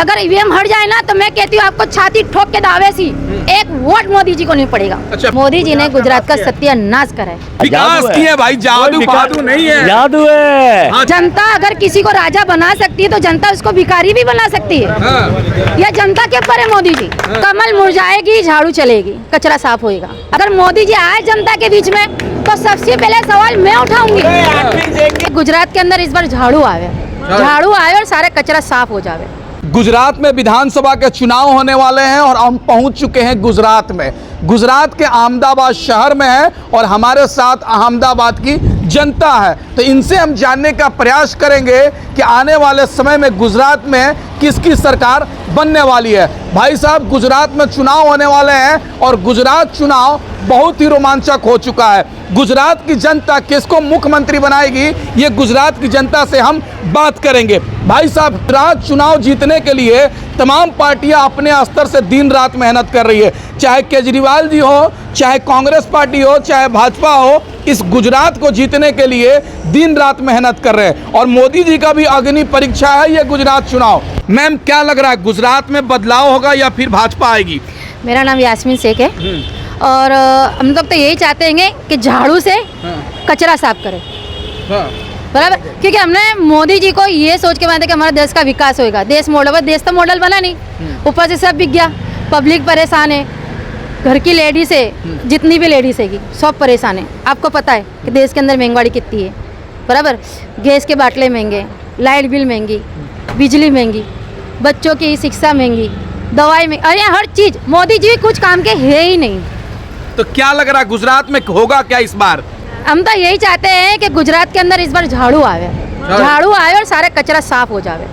अगर ईवीएम हट जाए ना तो मैं कहती हूँ आपको छाती ठोक के दावे सी एक वोट मोदी जी को नहीं पड़ेगा। अच्छा। मोदी जी ने गुजरात का सत्यानाश करा है। विकास किए भाई, जादू बादू नहीं है, जादू है। हाँ। जनता अगर किसी को राजा बना सकती है तो जनता उसको भिखारी भी बना सकती है। हाँ। यह जनता के ऊपर है मोदी जी। कमल मुरझाएगी, झाड़ू चलेगी, कचरा साफ होएगा। अगर मोदी जी आए जनता के बीच में तो सबसे पहले सवाल मैं उठाऊंगी, गुजरात के अंदर इस बार झाड़ू आवे और सारे कचरा साफ हो जावे। गुजरात में विधानसभा के चुनाव होने वाले हैं और हम पहुंच चुके हैं गुजरात में। गुजरात के अहमदाबाद शहर में है और हमारे साथ अहमदाबाद की जनता है, तो इनसे हम जानने का प्रयास करेंगे कि आने वाले समय में गुजरात में किसकी सरकार बनने वाली है। भाई साहब, गुजरात में चुनाव होने वाले हैं और गुजरात चुनाव बहुत ही रोमांचक हो चुका है। गुजरात की जनता किसको मुख्यमंत्री बनाएगी, ये गुजरात की जनता से हम बात करेंगे। भाई साहब, गुजरात चुनाव जीतने के लिए तमाम पार्टियां अपने स्तर से दिन रात मेहनत कर रही है, चाहे केजरीवाल जी हो, चाहे कांग्रेस पार्टी हो, चाहे भाजपा हो, इस गुजरात को जीतने के लिए दिन रात मेहनत कर रहे हैं और मोदी जी का भी अग्नि परीक्षा है ये गुजरात चुनाव। मैम, क्या लग रहा है, गुजरात में बदलाव होगा या फिर भाजपा आएगी? मेरा नाम यास्मीन शेख है और हम लोग तो यही चाहते हैं कि झाड़ू से कचरा साफ करें, बराबर। क्योंकि हमने मोदी जी को ये सोच के बनाया था कि हमारा देश का विकास होगा, देश मॉडल, देश तो मॉडल बना नहीं, ऊपर से सब बिक गया, पब्लिक परेशान है, घर की लेडीज है, जितनी भी लेडीज हैगी सब परेशान है। आपको पता है कि देश के अंदर महंगाई कितनी है, बराबर। गैस के बाटले महंगे, लाइट बिल महंगी, बिजली महंगी, बच्चों की शिक्षा महंगी, दवाई में, अरे हर चीज़ मोदी जी कुछ काम के है ही नहीं। तो क्या लग रहा है गुजरात में होगा क्या इस बार? हम तो यही चाहते हैं कि गुजरात के अंदर इस बार झाड़ू आवे और सारे कचरा साफ हो जावे।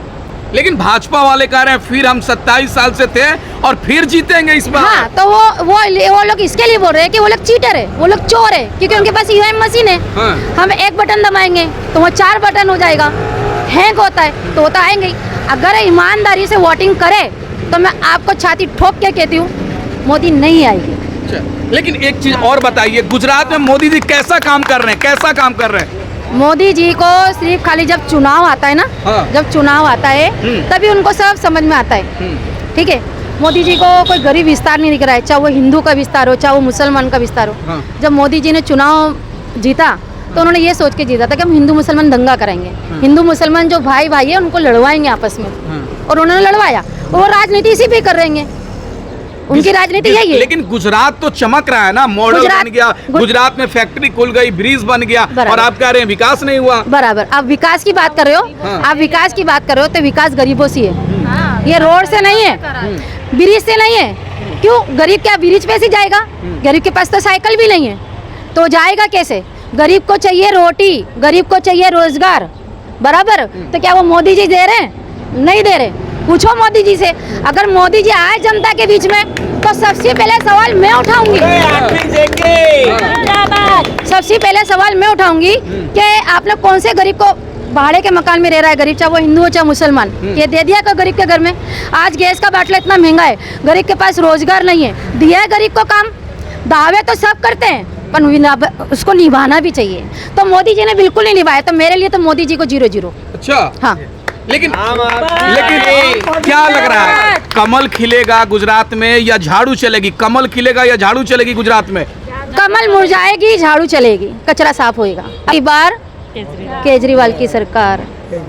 लेकिन भाजपा वाले कह रहे हैं फिर हम 27 साल से थे और फिर जीतेंगे इस बार। हाँ, तो वो लोग इसके लिए बोल रहे हैं कि वो लोग चीटर है, वो लोग चोर है, क्योंकि उनके पास ईवीएम मशीन है। हाँ। हम एक बटन दबाएंगे तो वो 4 बटन हो जाएगा, हैंग होता है तो वो तो आएंगे ही। अगर ईमानदारी से वोटिंग करे तो मैं आपको छाती ठोक के कहती हूँ मोदी नहीं आएगी। लेकिन एक चीज और बताइए, गुजरात में मोदी जी कैसा काम कर रहे हैं, कैसा काम कर रहे हैं? मोदी जी को सिर्फ खाली जब चुनाव आता है ना, हाँ। जब चुनाव आता है तभी उनको सब समझ में आता है, ठीक है। मोदी जी को कोई गरीब विस्तार नहीं दिख रहा है, चाहे वो हिंदू का विस्तार हो, चाहे वो मुसलमान का विस्तार हो। हाँ। जब मोदी जी ने चुनाव जीता तो उन्होंने ये सोच के जीता था कि हम हिंदू मुसलमान दंगा कराएंगे, हिंदू मुसलमान जो भाई भाई है उनको लड़वाएंगे आपस में, और उन्होंने लड़वाया। वो राजनीति इसी पे कर रहेंगे, उनकी राजनीति यही है। लेकिन गुजरात तो चमक रहा है ना, मॉडल बन गया, गुजरात में फैक्ट्री खुल गई, ब्रिज बन गया, और आप कह रहे हैं विकास नहीं हुआ। बराबर, आप विकास की बात कर रहे हो, आप विकास की बात कर रहे हो तो विकास गरीबों से है, ये रोड से नहीं है, ब्रिज से नहीं है। क्यों? गरीब क्या ब्रिज पे से जाएगा? गरीब के पास तो साइकिल भी नहीं है, तो जाएगा कैसे? गरीब को चाहिए रोटी, गरीब को चाहिए रोजगार, बराबर। तो क्या वो मोदी जी दे रहे हैं? नहीं दे रहे। पूछो मोदी जी से। अगर मोदी जी आए जनता के बीच में तो सबसे पहले सवाल मैं उठाऊंगी, सबसे पहले सवाल मैं उठाऊंगी कि आपने कौन से गरीब को भाड़े के मकान में रह रहा है, गरीब, चाहे वो हिंदू हो चाहे मुसलमान, ये दे दिया को गरीब के घर में? आज गैस का बाटला इतना महंगा है, गरीब के पास रोजगार नहीं है, दिया है गरीब को काम? दावे तो सब करते हैं पर उसको निभाना भी चाहिए, तो मोदी जी ने बिल्कुल नहीं निभाया। तो मेरे लिए तो मोदी जी को 0-0। अच्छा, हाँ। लेकिन क्या लग रहा है, कमल खिलेगा गुजरात में या झाड़ू चलेगी? कमल खिलेगा या झाड़ू चलेगी गुजरात में? कमल मुरझाएगी, झाड़ू चलेगी, कचरा साफ होएगा। इस बार केजरीवाल की सरकार।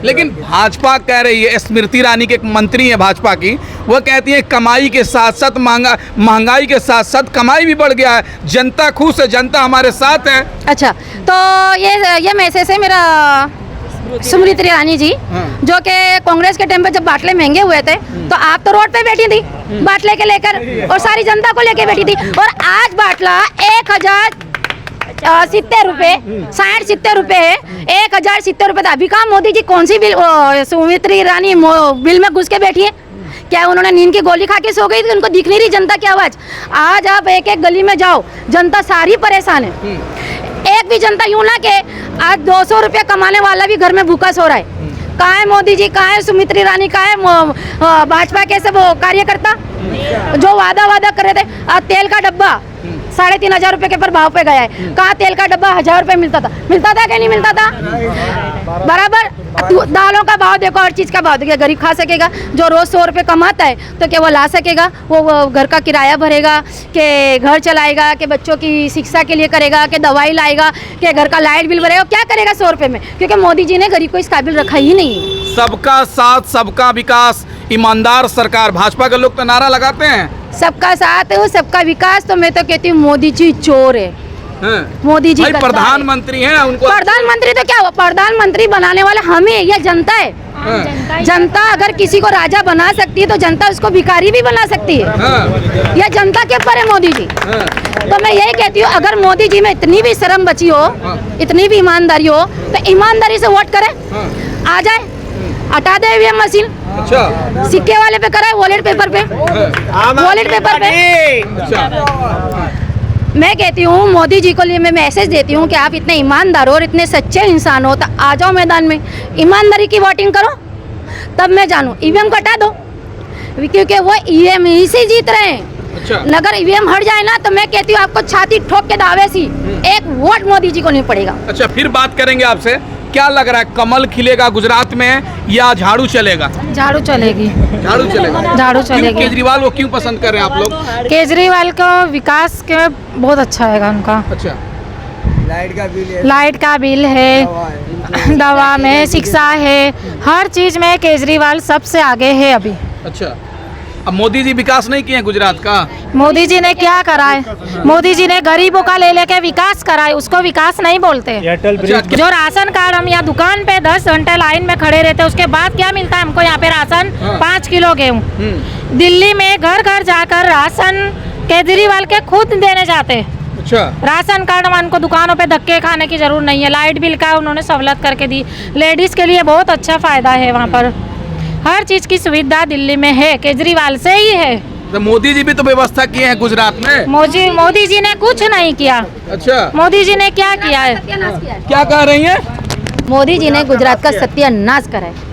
लेकिन भाजपा कह रही है, स्मृति ईरानी के एक मंत्री है भाजपा की, वो कहती है कमाई के साथ साथ महंगाई के साथ साथ कमाई भी बढ़ गया है, जनता खुश है, जनता हमारे साथ है। अच्छा, तो ये मैसेज है मेरा स्मृति ईरानी जी, जो कि कांग्रेस के टाइम पे जब बाटले महंगे हुए थे तो आप तो रोड पे बैठी थी बाटले के लेकर और सारी जनता को लेके बैठी थी, और आज बाटला 1070 रुपये, 60-70 रुपये है, 1070 रुपये था। अभी कहा मोदी जी कौन सी बिल, स्मृति ईरानी बिल में घुस के बैठी है क्या? उन्होंने नींद की गोली खा के सो गई थी, उनको दिख नहीं रही जनता की आवाज़? आज आप एक एक गली में जाओ, जनता सारी परेशान है। एक भी जनता यूं ना कि आज 200 रुपये कमाने वाला भी घर में भूखा सो रहा है। कहाँ है मोदी जी, कहाँ है स्मृति ईरानी, कहाँ है भाजपा के सब कार्यकर्ता जो वादा कर रहे थे? आज तेल का डब्बा 3,500 रुपए के पर भाव पे गया है। कहाँ तेल का डब्बा 1,000 रुपए मिलता था कि नहीं मिलता था? बराबर। दालों का भाव देखो, हर चीज़ का भाव देखिए। गरीब खा सकेगा? जो रोज़ 100 रुपये कमाता है तो क्या वो ला सकेगा? वो घर का किराया भरेगा, कि घर चलाएगा, कि बच्चों की शिक्षा के लिए करेगा, कि दवाई लाएगा, कि घर का लाइट बिल भरेगा? क्या करेगा 100 रुपये में? क्योंकि मोदी जी ने गरीब को इस काबिल रखा ही नहीं। सबका साथ, सबका विकास, ईमानदार सरकार। भाजपा के लोग तो नारा लगाते हैं सबका साथ, सबका विकास। तो मैं तो कहती हूँ मोदी जी चोर है। मोदी जी भाई प्रधानमंत्री हैं, उनको प्रधानमंत्री तो क्या हुआ? प्रधानमंत्री बनाने वाला हम ही, या जनता है? जनता अगर किसी को राजा बना सकती है तो जनता उसको भिखारी भी बना सकती है। यह जनता के ऊपर है मोदी जी। तो मैं यही कहती हूँ, अगर मोदी जी में इतनी भी शर्म बची हो, इतनी भी ईमानदारी हो, तो ईमानदारी से वोट करें, आ जाए, हटा दे ईवीएम मशीन। अच्छा, सिक्के वाले पे कराए, वॉलेट पेपर पे, वॉलेट पेपर पे। अच्छा, मैं कहती हूँ मोदी जी को लिए मैं मैसेज देती हूँ कि आप इतने ईमानदार हो और इतने सच्चे इंसान हो, तो आ जाओ मैदान में, ईमानदारी की वोटिंग करो, तब मैं जानूँ। ईवीएम कटा दो, क्योंकि वो ईवीएम ही से जीत रहे हैं। अच्छा। अगर ईवीएम हट जाए ना, तो मैं कहती हूँ आपको छाती ठोक के दावे सी एक वोट मोदी जी को नहीं पड़ेगा। अच्छा, फिर बात करेंगे आपसे। क्या लग रहा है, कमल खिलेगा गुजरात में या झाड़ू चलेगा? झाड़ू चलेगी। झाड़ू चलेगा। झाड़ू क्यों चलेगी। केजरीवाल को क्यों पसंद कर रहे हैं आप लोग? केजरीवाल का विकास के बहुत अच्छा है उनका। अच्छा, लाइट का बिल है, दवा में, शिक्षा है, हर चीज में केजरीवाल सबसे आगे है अभी। अच्छा। अब मोदी जी विकास नहीं किए हैं गुजरात का? मोदी जी ने क्या करा है? मोदी जी ने गरीबों का ले लेके विकास करा है, उसको विकास नहीं बोलते। अच्छा, जो राशन कार्ड हम यहाँ दुकान पे 10 घंटे लाइन में खड़े रहते हैं, उसके बाद क्या मिलता है हमको यहाँ पे? राशन, 5 किलो गेहूँ। दिल्ली में घर घर जाकर राशन केजरीवाल के खुद देने जाते हैं। अच्छा। राशन कार्ड में उनको दुकानों पे धक्के खाने की जरूरत नहीं है। लाइट बिल का उन्होंने सहूलत करके दी। लेडीज के लिए बहुत अच्छा फायदा है, वहाँ पर हर चीज की सुविधा दिल्ली में है, केजरीवाल से ही है। तो मोदी जी भी तो व्यवस्था किए हैं गुजरात में। मोदी जी ने कुछ नहीं किया। अच्छा, मोदी जी ने क्या किया है? क्या कह रही हैं? मोदी जी ने गुजरात का सत्यानाश करा है।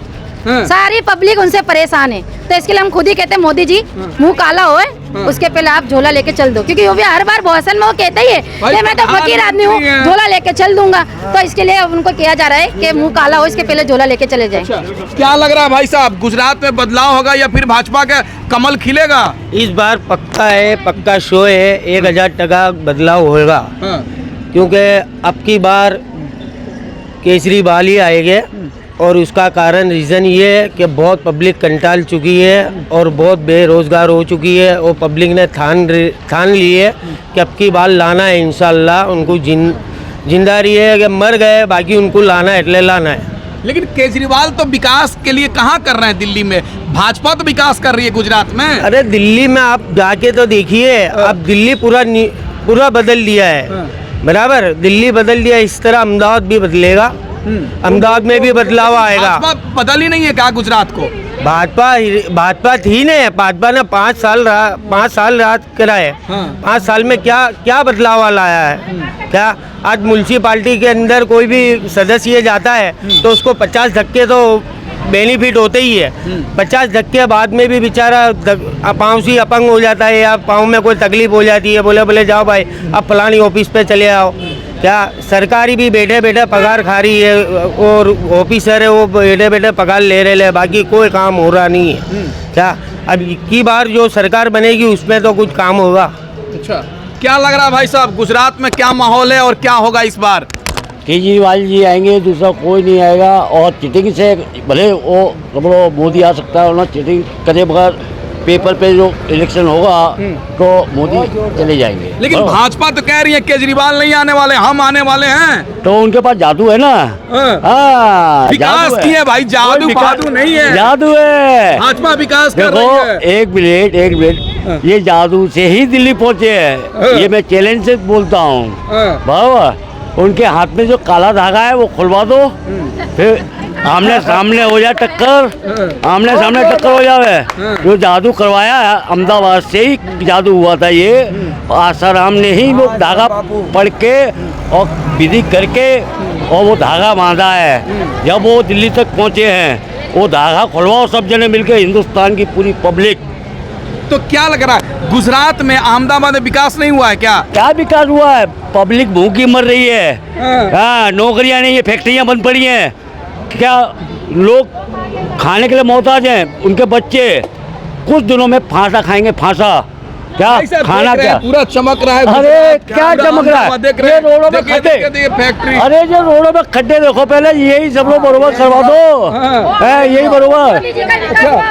सारी पब्लिक उनसे परेशान है, तो इसके लिए हम खुद ही कहते हैं मोदी जी मुंह काला होए, उसके पहले आप झोला लेके चल दो, क्योंकि वो भी हर बार भाषण में वो कहते ही है कि मैं तो फकीर आदमी हूँ, झोला लेके चल दूंगा। तो इसके लिए उनको किया जा रहा है कि मुंह काला हो, इसके पहले झोला लेके चले जाए। अच्छा, क्या लग रहा है भाई साहब, गुजरात में बदलाव होगा या फिर भाजपा का कमल खिलेगा? इस बार पक्का है, पक्का शो है, 1000% बदलाव होगा। क्योंकि अब की बार केजरीवाल ही आएंगे, और उसका कारण रीज़न ये है कि बहुत पब्लिक कंटाल चुकी है और बहुत बेरोज़गार हो चुकी है, और पब्लिक ने ठान ली है कि अब की बार लाना है इंशाल्लाह। उनको जिंदा रही है कि मर गए, बाकी उनको लाना है, એટલે लाना है। लेकिन केजरीवाल तो विकास के लिए कहाँ कर रहे हैं दिल्ली में? भाजपा तो विकास कर रही है गुजरात में। अरे दिल्ली में आप जाके तो देखिए, अब दिल्ली पूरा बदल दिया है। बराबर, दिल्ली बदल दिया, इस तरह अहमदाबाद भी बदलेगा। अहमदाबाद में भी बदलाव आएगा। भाजपा बदल ही नहीं है क्या गुजरात को? भाजपा थी ने, भाजपा ने 5 साल राज कराए। 5 साल में क्या बदलाव लाया है? क्या आज म्युनिसिपालिटी के अंदर कोई भी सदस्य जाता है तो उसको 50 धक्के तो बेनिफिट होते ही है। 50 धक्के बाद में भी बेचारा पाँव से अपंग हो जाता है, या पाँव में कोई तकलीफ हो जाती है, बोले जाओ भाई अब फलानी ऑफिस पे चले आओ। क्या सरकारी भी बैठे बैठे पगार खा रही है, और ऑफिसर है वो बैठे बैठे पगार ले रहे हैं, बाकी कोई काम हो रहा नहीं है। क्या अब की बार जो सरकार बनेगी उसमें तो कुछ काम होगा। अच्छा, क्या लग रहा है भाई साहब, गुजरात में क्या माहौल है और क्या होगा इस बार? केजरीवाल जी आएंगे, दूसरा कोई नहीं आएगा। और चीटिंग से भले वो मोदी आ सकता है, उन्होंने चीटिंग करे बगैर पेपर पे जो इलेक्शन होगा तो मोदी चले जाएंगे। लेकिन भाजपा तो कह रही है केजरीवाल नहीं आने वाले, हम आने वाले हैं। तो उनके पास जादू है ना। विकास की है भाई, जादू नहीं है, जादू है। भाजपा विकास कर रही है। एक मिनट, ये जादू से ही दिल्ली पहुंचे हैं, ये मैं चैलेंज से बोलता हूँ। बाबा उनके हाथ में जो काला धागा है वो खुलवा दो, फिर आमने सामने हो जाए टक्कर, आमने सामने टक्कर हो जाए। जो जादू करवाया है अहमदाबाद से ही जादू हुआ था, ये आसाराम ने ही लोग धागा पढ़ के और विधि करके और वो धागा बांधा है। जब वो दिल्ली तक पहुँचे हैं, वो धागा खुलवाओ सब जने मिलके, हिंदुस्तान की पूरी पब्लिक तो क्या लग रहा है, गुजरात में अहमदाबाद में विकास नहीं हुआ है क्या? क्या विकास हुआ है? पब्लिक भूखी मर रही है। हाँ, नौकरियां नहीं है, फैक्ट्रियां बंद पड़ी हैं। क्या लोग खाने के लिए मोहताज हैं? उनके बच्चे कुछ दिनों में फांसा खाएंगे, फांसा। क्या ऐसा खाना देख रहे क्या? हैं, पूरा चमक रहा है। अरे क्या पूरा चमक रहा है? अहमदाबाद देख रहे ये हैं। रोडों में देखिए, खड्डे। देखिए, देखिए, फैक्ट्री। अरे जो रोडों में खड्डे देखो पहले, यही सब लोग बरोबर करवा दो। है यही बरोबर।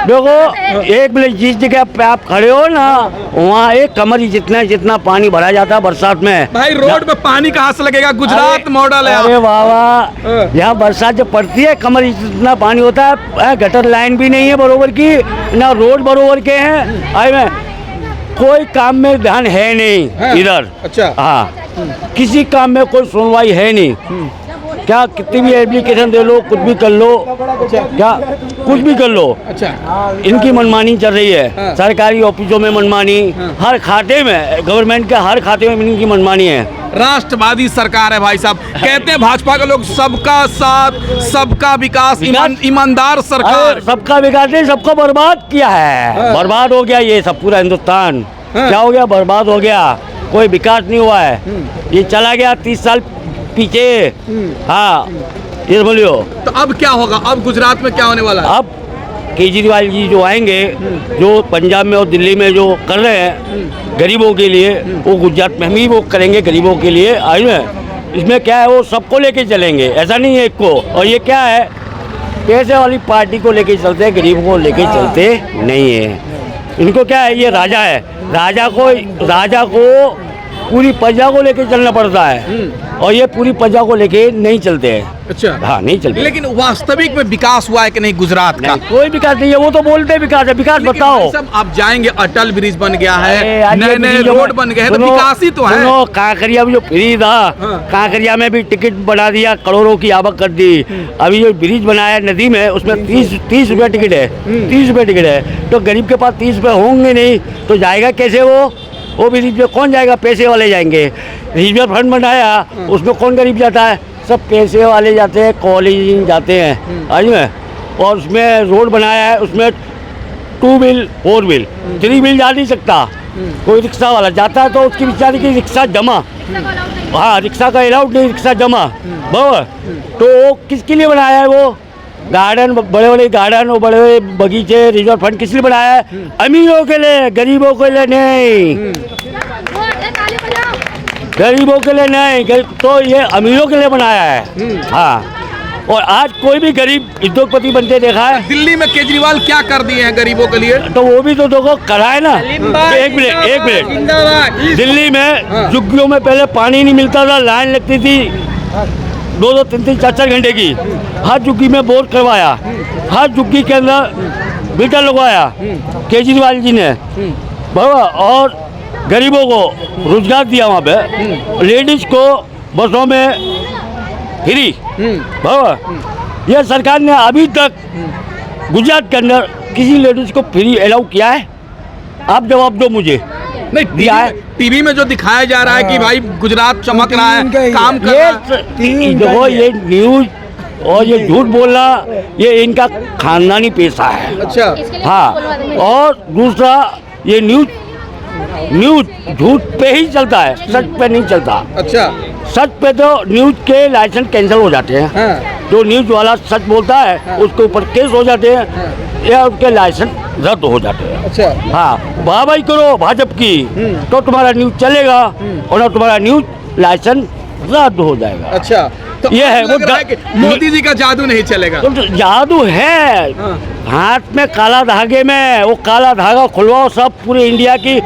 देखो एक मिनट, जिस जगह पे आप खड़े हो ना, वहाँ एक कमर ही जितना पानी भरा जाता है बरसात में। भाई रोड पे पानी कहाँ से लगेगा? गुजरात मॉडल है। अरे वाह वाह, यहाँ बरसात जब पड़ती है कमर इतना पानी होता है। गटर लाइन भी नहीं है बरोबर की, ना रोड बरोबर के हैं। अरे मैं कोई काम में ध्यान है नहीं इधर। अच्छा। हाँ, किसी काम में कोई सुनवाई है नहीं। क्या कितनी भी एप्लीकेशन दे लो, कुछ भी कर लो, क्या कुछ भी कर लो। अच्छा। इनकी मनमानी चल रही है। सरकारी ऑफिसों में मनमानी, हर खाते में, गवर्नमेंट के हर खाते में इनकी मनमानी है। राष्ट्रवादी सरकार है भाई साहब। कहते हैं भाजपा के लोग सबका साथ, सबका विकास, ईमानदार सरकार। सबका विकास नहीं, सबको बर्बाद किया है। बर्बाद हो गया ये सब, पूरा हिंदुस्तान क्या हो गया? बर्बाद हो गया। कोई विकास नहीं हुआ है। ये चला गया 30 साल पीछे। हाँ, ये बोलियो। तो अब क्या होगा? अब गुजरात में क्या होने वाला है? अब केजरीवाल जी जो आएंगे, जो पंजाब में और दिल्ली में जो कर रहे हैं गरीबों के लिए, वो गुजरात में भी वो करेंगे गरीबों के लिए। आई में इसमें क्या है, वो सबको लेके चलेंगे, ऐसा नहीं है एक को। और ये क्या है, पैसे वाली पार्टी को लेके चलते हैं, गरीबों को लेके चलते नहीं है। इनको क्या है, ये राजा है, राजा को पूरी प्रजा को लेके चलना पड़ता है, और ये पूरी प्रजा को लेके नहीं चलते हैं। अच्छा। हाँ, नहीं चलते। लेकिन वास्तविक में विकास हुआ है कि नहीं गुजरात का? कोई विकास नहीं है, वो तो बोलते हैं विकास है। विकास बताओ। सब आप जाएंगे, अटल ब्रिज बन गया है, अरे, नए नए रोड बन गए हैं, तो विकास ही तो है। कांकरिया में जो फ्री था, कांकरिया में भी टिकट बढ़ा दिया, करोड़ों की आवक कर दी। अभी जो ब्रिज बनाया नदी में, उसमें 30 रुपया टिकट है। 30 रुपये टिकट है, तो गरीब के पास 30 रुपये होंगे नहीं तो जाएगा कैसे वो ब्रिज में कौन जाएगा? पैसे वाले जाएंगे। रिजर्व फंड बनाया, उसमें कौन गरीब जाता है? सब पैसे वाले जाते हैं, कॉलेज जाते हैं। आज में, और उसमें रोड बनाया है, उसमें 2 व्हील 4 व्हील 3 व्हील जा नहीं सकता। कोई रिक्शा वाला जाता है तो उसकी बेचारी की रिक्शा जमा। हाँ, रिक्शा का अलाउड नहीं, रिक्शा जमा। बराबर। तो किसके लिए बनाया है वो गार्डन? बड़े बड़े गार्डन और बड़े बड़े बगीचे, रिजर्व फंड किस लिए बनाया है? अमीरों के लिए, गरीबों के लिए नहीं। गरीबों के लिए नहीं, तो ये अमीरों के लिए बनाया है। हाँ, और आज कोई भी गरीब उद्योगपति बनते देखा है? दिल्ली में केजरीवाल क्या कर दिए हैं गरीबों के लिए? तो वो भी तो देखो कराए ना। एक मिनट। दिल्ली में झुग्गियों में पहले पानी नहीं मिलता था, लाइन लगती थी 2-2, 3-3, 4-4 घंटे की। हर झुग्गी में बोर करवाया, हर झुग्गी के अंदर मीटर लगवाया केजरीवाल जी ने, बाबा। और गरीबों को रोजगार दिया वहाँ पे, लेडीज को बसों में फ्री, बाबा। यह सरकार ने अभी तक गुजरात के अंदर किसी लेडीज को फ्री अलाउ किया है? आप जवाब दो मुझे। नहीं, दिया है। टीवी में जो दिखाया जा रहा है कि भाई गुजरात चमक रहा है, काम कर रहा है। देखो, ये न्यूज और ये झूठ बोलना, ये इनका खानदानी पेशा है। अच्छा। हाँ, और दूसरा ये न्यूज झूठ पे ही चलता है, सच पे नहीं चलता। अच्छा। सच पे तो न्यूज के लाइसेंस कैंसिल हो जाते हैं। जो न्यूज वाला सच बोलता है उसके ऊपर केस हो जाते हैं, या उसके लाइसेंस रद्द हो जाते हैं। अच्छा। हाँ, वाहवाही करो भाजपा की तो तुम्हारा न्यूज चलेगा, और ना तुम्हारा न्यूज लाइसेंस रद्द हो जाएगा। अच्छा, तो ये है लग रहा है कि मोदी जी का जादू नहीं चलेगा। तो जादू है हाथ में, काला धागे में। वो काला धागा खुलवाओ, सब पूरे इंडिया की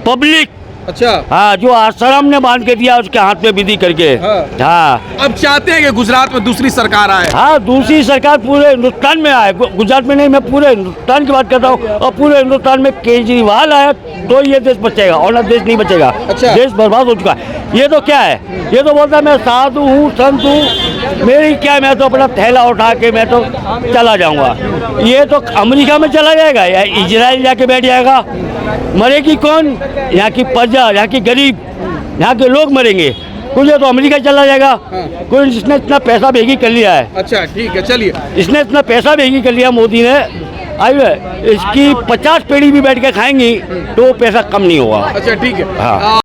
पब्लिक। अच्छा। हाँ, जो आसाराम ने बांध के दिया उसके हाथ में विधि करके। हाँ, अब चाहते हैं कि गुजरात में दूसरी सरकार आए। हाँ, दूसरी सरकार पूरे हिंदुस्तान में आए। गुजरात में नहीं, मैं पूरे हिंदुस्तान की बात करता हूँ। और पूरे हिंदुस्तान में केजरीवाल आया तो ये देश बचेगा, और ना देश नहीं बचेगा। अच्छा। देश बर्बाद हो चुका है। ये तो क्या है, ये तो बोलता है मैं साधु हूँ, संत हूँ, मेरी क्या, मैं तो अपना थैला उठा के मैं तो चला जाऊँगा। ये तो अमेरिका में चला जाएगा या इजराइल जाके बैठ जाएगा। मरेगी कौन? यहाँ की प्रजा, यहाँ की गरीब, यहाँ के लोग मरेंगे। कुछ तो अमेरिका चला जाएगा। कोई इसने इतना पैसा भेगी कर लिया है। अच्छा, ठीक है, चलिए। इसने इतना पैसा भेगी कर लिया मोदी ने आइए इसकी 50 पेड़ी भी बैठ के खाएंगी तो पैसा कम नहीं होगा। अच्छा ठीक है। हाँ।